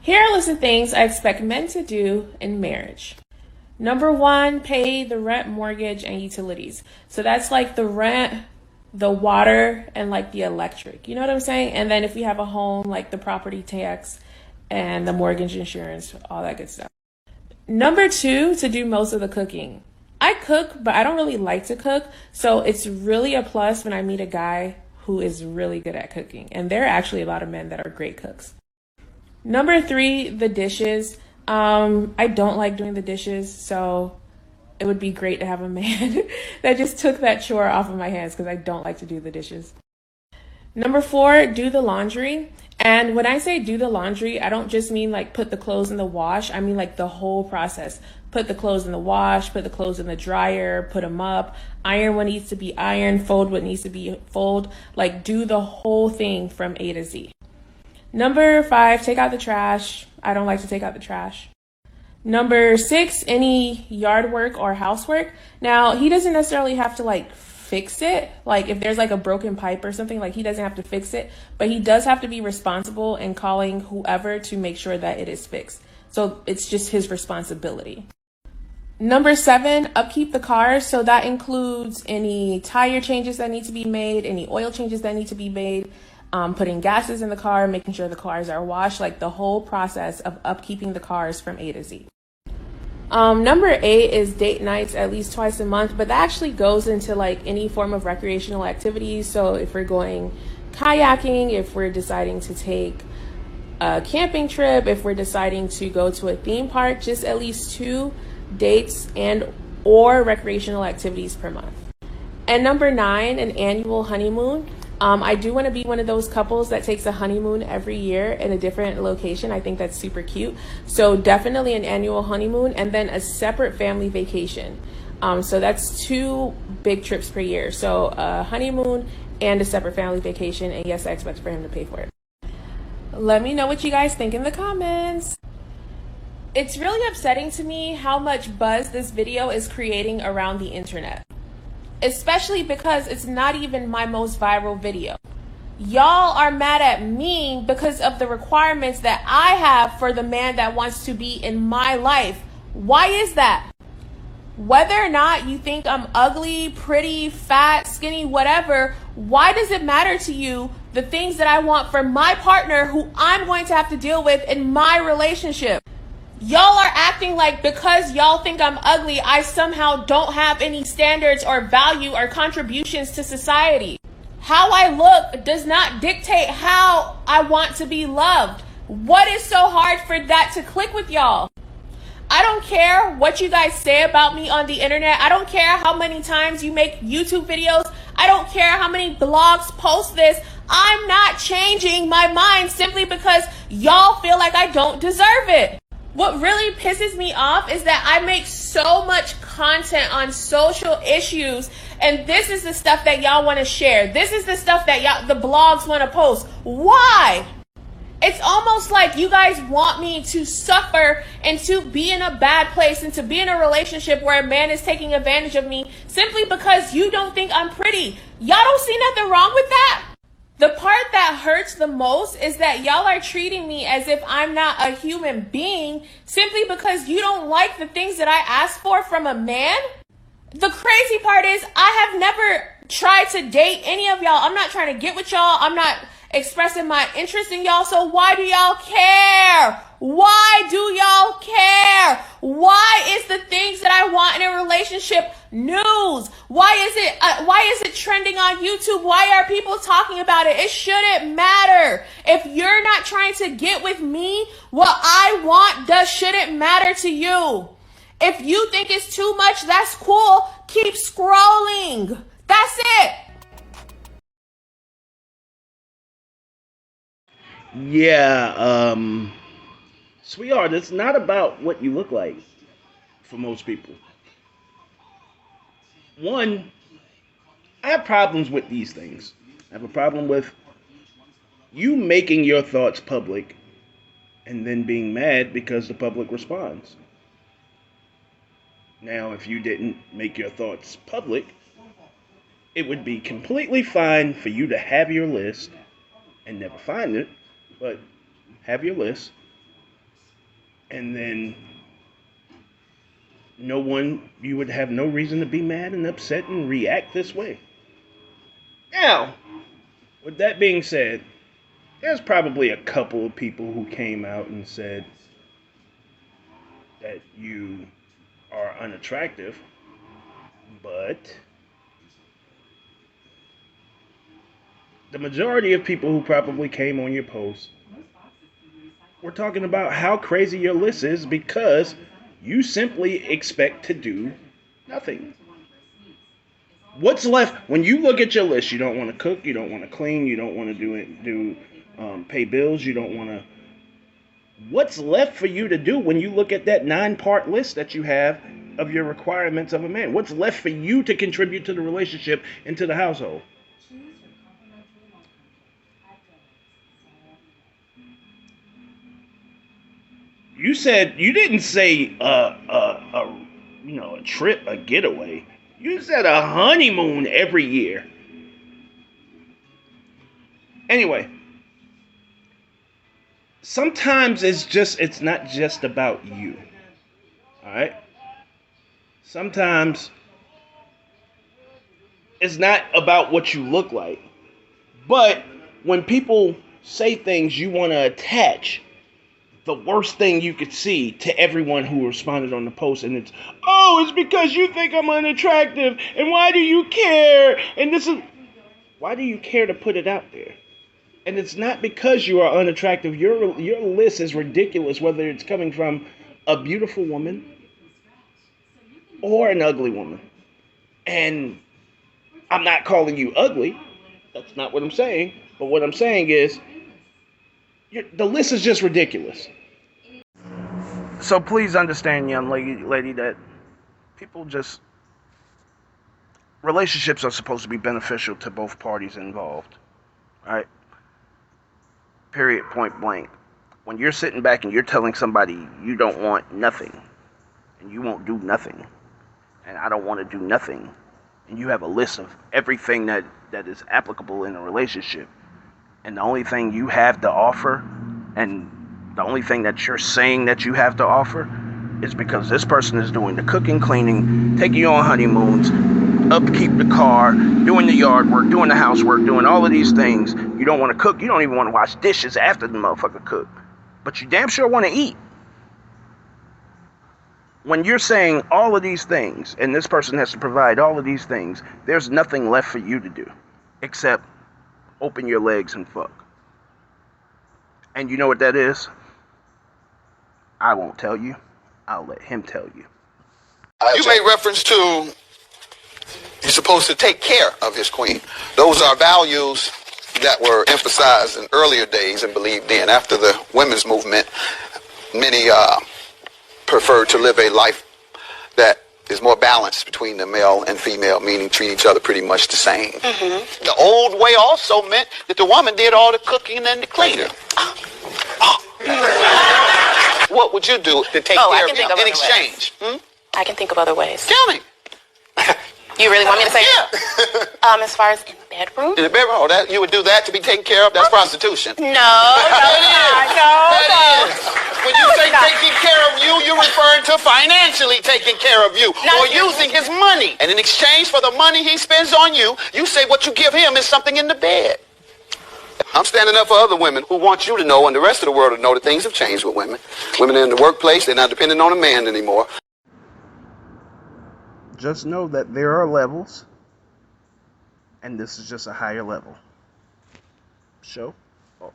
Here are a list of things I expect men to do in marriage. Number 1, pay the rent, mortgage, and utilities. So that's like the rent, the water, and like the electric. You know what I'm saying? And then if we have a home, like the property tax and the mortgage insurance, all that good stuff. Number 2, to do most of the cooking. I cook, but I don't really like to cook. So it's really a plus when I meet a guy who is really good at cooking. And there are actually a lot of men that are great cooks. Number 3, the dishes. I don't like doing the dishes, so it would be great to have a man that just took that chore off of my hands because I don't like to do the dishes. Number 4, do the laundry. And when I say do the laundry, I don't just mean like put the clothes in the wash. I mean like the whole process. Put the clothes in the wash, put the clothes in the dryer, put them up, iron what needs to be ironed, fold what needs to be fold. Like do the whole thing from A to Z. Number 5, take out the trash. I don't like to take out the trash. Number 6, any yard work or housework. Now, he doesn't necessarily have to like fix it. Like if there's like a broken pipe or something, like he doesn't have to fix it, but he does have to be responsible in calling whoever to make sure that it is fixed. So it's just his responsibility. Number 7, upkeep the car. So that includes any tire changes that need to be made, any oil changes that need to be made, putting gases in the car, making sure the cars are washed, like the whole process of upkeeping the cars from A to Z. Number 8 is date nights at least twice a month, but that actually goes into like any form of recreational activities. So if we're going kayaking, if we're deciding to take a camping trip, if we're deciding to go to a theme park, just at least 2 dates and or recreational activities per month. And number 9, an annual honeymoon. I do want to be one of those couples that takes a honeymoon every year in a different location. I think that's super cute. So definitely an annual honeymoon and then a separate family vacation. So that's 2 big trips per year. So a honeymoon and a separate family vacation. And yes, I expect for him to pay for it. Let me know what you guys think in the comments. It's really upsetting to me how much buzz this video is creating around the internet. Especially because it's not even my most viral video. Y'all are mad at me because of the requirements that I have for the man that wants to be in my life. Why is that? Whether or not you think I'm ugly, pretty, fat, skinny, whatever, why does it matter to you the things that I want for my partner who I'm going to have to deal with in my relationship? Y'all are acting like because y'all think I'm ugly, I somehow don't have any standards or value or contributions to society. How I look does not dictate how I want to be loved. What is so hard for that to click with y'all? I don't care what you guys say about me on the internet. I don't care how many times you make YouTube videos. I don't care how many blogs post this. I'm not changing my mind simply because y'all feel like I don't deserve it. What really pisses me off is that I make so much content on social issues, and this is the stuff that y'all want to share. This is the stuff that the blogs want to post. Why? It's almost like you guys want me to suffer and to be in a bad place and to be in a relationship where a man is taking advantage of me simply because you don't think I'm pretty. Y'all don't see nothing wrong with that? The part that hurts the most is that y'all are treating me as if I'm not a human being simply because you don't like the things that I ask for from a man. The crazy part is I have never tried to date any of y'all. I'm not trying to get with y'all. I'm not expressing my interest in y'all. So why do y'all care? Why do y'all care? Why is the things that I want in a relationship news? Why is it trending on YouTube? Why are people talking about it? It shouldn't matter. If you're not trying to get with me, what I want shouldn't matter to you. If you think it's too much, that's cool. Keep scrolling. That's it. Yeah, sweetheart, it's not about what you look like for most people. One, I have problems with these things. I have a problem with you making your thoughts public and then being mad because the public responds. Now, if you didn't make your thoughts public, it would be completely fine for you to have your list and never find it, but have your list and then you would have no reason to be mad and upset and react this way. Now, with that being said, there's probably a couple of people who came out and said that you are unattractive, but the majority of people who probably came on your post were talking about how crazy your list is because you simply expect to do nothing. What's left when you look at your list? You don't want to cook, you don't want to clean, you don't want to pay bills, you don't want to. What's left for you to do when you look at that 9-part list that you have of your requirements of a man? What's left for you to contribute to the relationship and to the household? You didn't say a trip, a getaway. You said a honeymoon every year. Anyway, sometimes it's not just about you. All right? Sometimes it's not about what you look like. But when people say things, you want to attach the worst thing you could see to everyone who responded on the post, and it's because you think I'm unattractive, and why do you care? And why do you care to put it out there? And it's not because you are unattractive. Your list is ridiculous, whether it's coming from a beautiful woman or an ugly woman. And I'm not calling you ugly. That's not what I'm saying. But what I'm saying is, the list is just ridiculous. So please understand, young lady, that relationships are supposed to be beneficial to both parties involved. Right? Period, point blank. When you're sitting back and you're telling somebody you don't want nothing, and you won't do nothing, and I don't want to do nothing, and you have a list of everything that is applicable in a relationship, and the only thing you have to offer, and the only thing that you're saying that you have to offer, is because this person is doing the cooking, cleaning, taking you on honeymoons, upkeep the car, doing the yard work, doing the housework, doing all of these things. You don't want to cook. You don't even want to wash dishes after the motherfucker cook. But you damn sure want to eat. When you're saying all of these things, and this person has to provide all of these things, there's nothing left for you to do except open your legs and fuck. And you know what that is? I won't tell you. I'll let him tell you. You made reference to he's supposed to take care of his queen. Those are values that were emphasized in earlier days and believed in. After the women's movement, many preferred to live a life that is more balanced between the male and female, meaning treat each other pretty much the same. Mm-hmm. The old way also meant that the woman did all the cooking and the cleaning. What would you do to take care of him in exchange? I can think of other ways. Tell me. You really want me to say? Yeah. As far as in the bedroom? In the bedroom? Oh, you would do that to be taken care of? That's prostitution. No. That is. When you say taking care of you, you're referring to financially taking care of you or using his money. And in exchange for the money he spends on you, you say what you give him is something in the bed. I'm standing up for other women who want you to know and the rest of the world to know that things have changed with women. Women are in the workplace, they're not dependent on a man anymore. Just know that there are levels, and this is just a higher level. Show off.